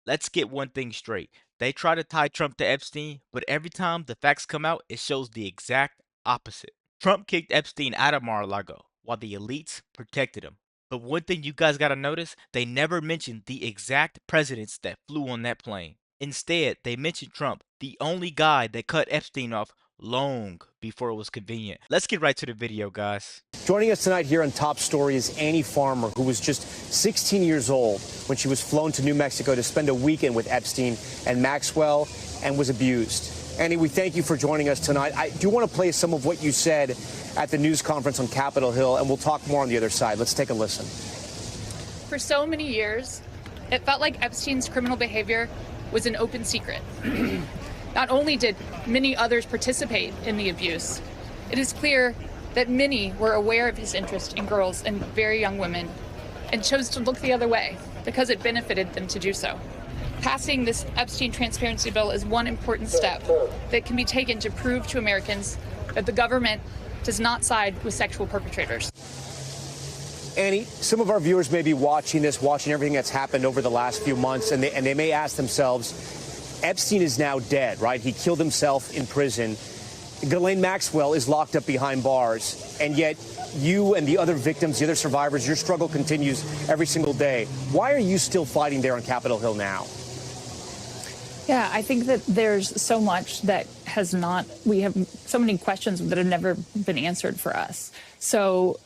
Let's get one thing straight. They try to tie Trump to Epstein, but every time the facts come out, it shows the exact opposite. Trump kicked Epstein out of Mar-a-Lago, while the elites protected him. But one thing you guys gotta notice, they never mentioned the exact presidents that flew on that plane. Instead, they mentioned Trump, the only guy that cut Epstein off long before it was convenient. Let's get right to the video, guys. Joining us tonight here on Top Story is Annie Farmer, who was just 16 years old when she was flown to New Mexico to spend a weekend with Epstein and Maxwell and was abused. Annie, we thank you for joining us tonight. I do want to play some of what you said at the news conference on Capitol Hill, and we'll talk more on the other side. Let's take a listen. For so many years, it felt like Epstein's criminal behavior was an open secret. Not only did many others participate in the abuse, it is clear that many were aware of his interest in girls and very young women and chose to look the other way because it benefited them to do so. Passing this Epstein transparency bill is one important step that can be taken to prove to Americans that the government does not side with sexual perpetrators. Annie, some of our viewers may be watching this, watching everything that's happened over the last few months, and they may ask themselves, Epstein is now dead, right? He killed himself in prison. Ghislaine Maxwell is locked up behind bars, and yet you and the other victims, the other survivors, your struggle continues every single day. Why are you still fighting there on Capitol Hill now? Yeah, I think that there's so much that we have so many questions that have never been answered for us. So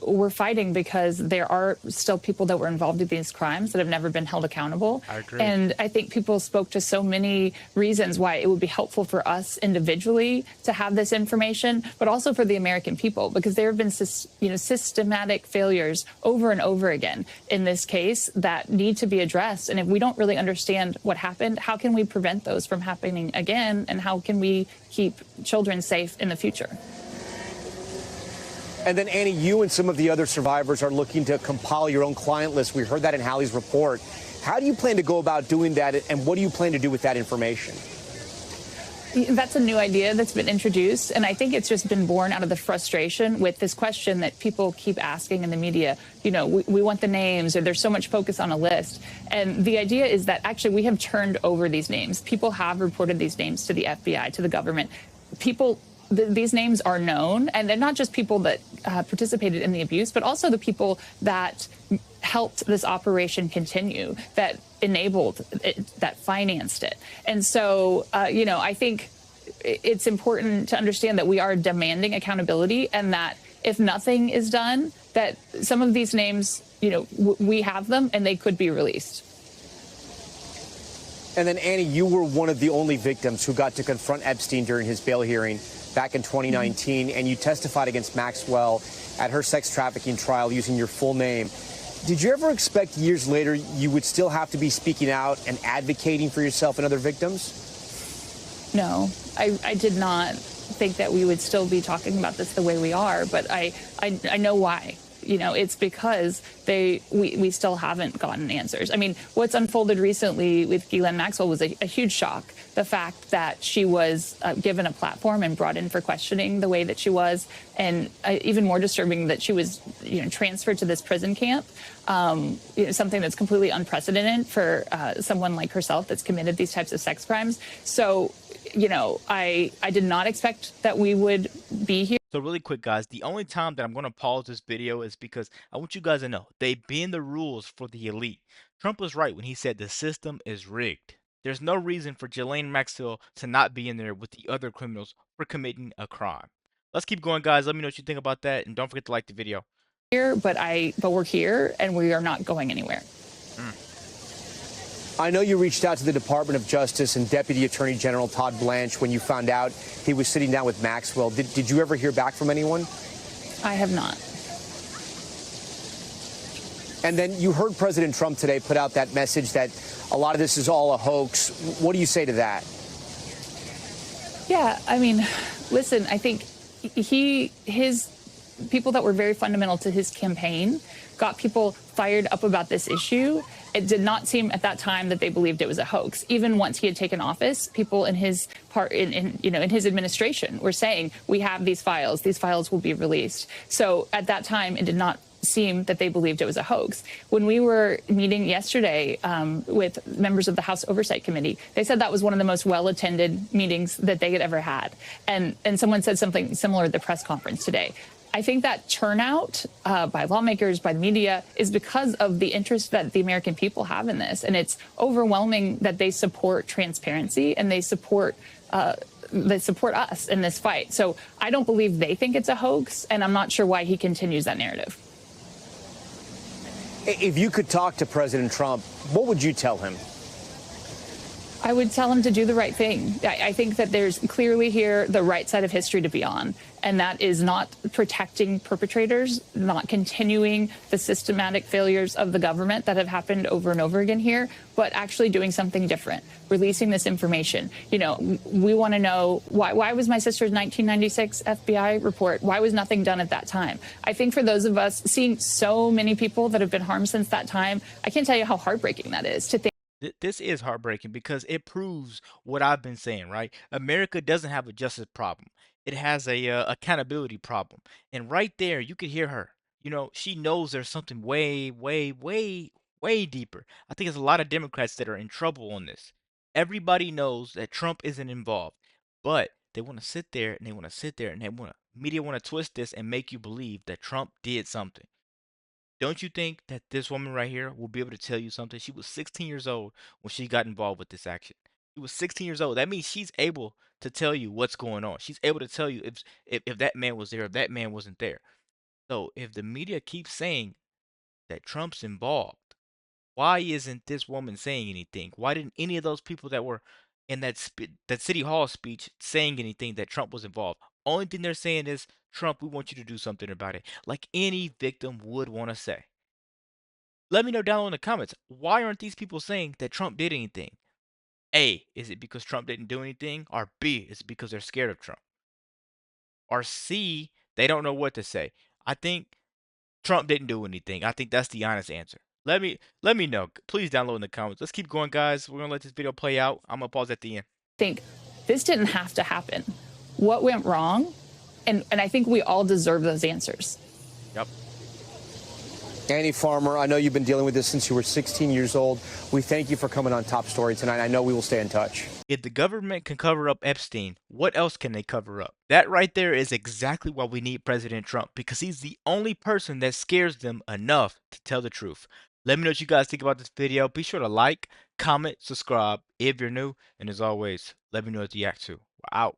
we're fighting because there are still people that were involved in these crimes that have never been held accountable. I agree. And I think people spoke to so many reasons why it would be helpful for us individually to have this information, but also for the American people, because there have been systematic failures over and over again in this case that need to be addressed. And if we don't really understand what happened, how can we prevent those from happening again? And how can we keep children safe in the future? And then, Annie, you and some of the other survivors are looking to compile your own client list. We heard that in Hallie's report. How do you plan to go about doing that, and what do you plan to do with that information? That's a new idea that's been introduced, and I think it's just been born out of the frustration with this question that people keep asking in the media. You know, we want the names, or there's so much focus on a list. And the idea is that actually we have turned over these names. People have reported these names to the FBI, to the government. These names are known, and they're not just people that participated in the abuse, but also the people that helped this operation continue, that enabled it, that financed it. And so, I think it's important to understand that we are demanding accountability, and that if nothing is done, that some of these names, we have them and they could be released. And then, Annie, you were one of the only victims who got to confront Epstein during his bail hearing back in 2019, and you testified against Maxwell at her sex trafficking trial using your full name. Did you ever expect years later you would still have to be speaking out and advocating for yourself and other victims? No, I did not think that we would still be talking about this the way we are, but I know why. It's because we still haven't gotten answers. I mean, what's unfolded recently with Ghislaine Maxwell was a huge shock. The fact that she was given a platform and brought in for questioning the way that she was, and even more disturbing that she was, transferred to this prison camp, something that's completely unprecedented for someone like herself that's committed these types of sex crimes. So, I did not expect that we would be here. So really quick, guys, the only time that I'm going to pause this video is because I want you guys to know they bend the rules for the elite. Trump was right when he said the system is rigged. There's no reason for Ghislaine Maxwell to not be in there with the other criminals for committing a crime. Let's keep going, guys. Let me know what you think about that, and don't forget to like the video. But we're here, and we are not going anywhere. I know you reached out to the Department of Justice and Deputy Attorney General Todd Blanche when you found out he was sitting down with Maxwell. Did you ever hear back from anyone? I have not. And then you heard President Trump today put out that message that a lot of this is all a hoax. What do you say to that? Yeah, I mean, listen, I think his people that were very fundamental to his campaign got people fired up about this issue. It did not seem at that time that they believed it was a hoax. Even once he had taken office, people in his in his administration were saying, we have these files will be released. So at that time, it did not seem that they believed it was a hoax. When we were meeting yesterday with members of the House Oversight Committee, they said that was one of the most well-attended meetings that they had ever had. And someone said something similar at the press conference today. I think that turnout by lawmakers, by the media, is because of the interest that the American people have in this. And it's overwhelming that they support transparency and they support us in this fight. So I don't believe they think it's a hoax, and I'm not sure why he continues that narrative. If you could talk to President Trump, what would you tell him? I would tell him to do the right thing. I think that there's clearly here the right side of history to be on, and that is not protecting perpetrators, not continuing the systematic failures of the government that have happened over and over again here, but actually doing something different, releasing this information. You know, we want to know why was my sister's 1996 FBI report, why was nothing done at that time? I think for those of us seeing so many people that have been harmed since that time, I can't tell you how heartbreaking that is to think. This is heartbreaking because it proves what I've been saying, right? America doesn't have a justice problem. It has a accountability problem. And right there, you could hear her. You know, she knows there's something way, way, way, way deeper. I think there's a lot of Democrats that are in trouble on this. Everybody knows that Trump isn't involved, but they want to sit there and they want to sit there and they want to media want to twist this and make you believe that Trump did something. Don't you think that this woman right here will be able to tell you something? She was 16 years old when she got involved with this action. She was 16 years old. That means she's able to tell you what's going on. She's able to tell you if that man was there, if that man wasn't there. So if the media keeps saying that Trump's involved, why isn't this woman saying anything? Why didn't any of those people that were in that city hall speech saying anything that Trump was involved? Only thing they're saying is, Trump, we want you to do something about it, like any victim would want to say. Let me know down in the comments, why aren't these people saying that Trump did anything? A, is it because Trump didn't do anything? Or B, is it because they're scared of Trump? Or C, they don't know what to say. I think Trump didn't do anything. I think that's the honest answer. Let me know. Please download in the comments. Let's keep going, guys. We're gonna let this video play out. I'm gonna pause at the end. Think this didn't have to happen. What went wrong? And I think we all deserve those answers. Yep. Annie Farmer, I know you've been dealing with this since you were 16 years old. We thank you for coming on Top Story tonight. I know we will stay in touch. If the government can cover up Epstein, what else can they cover up? That right there is exactly why we need President Trump, because he's the only person that scares them enough to tell the truth. Let me know what you guys think about this video. Be sure to like, comment, subscribe if you're new, and as always, let me know what you react to. We're out.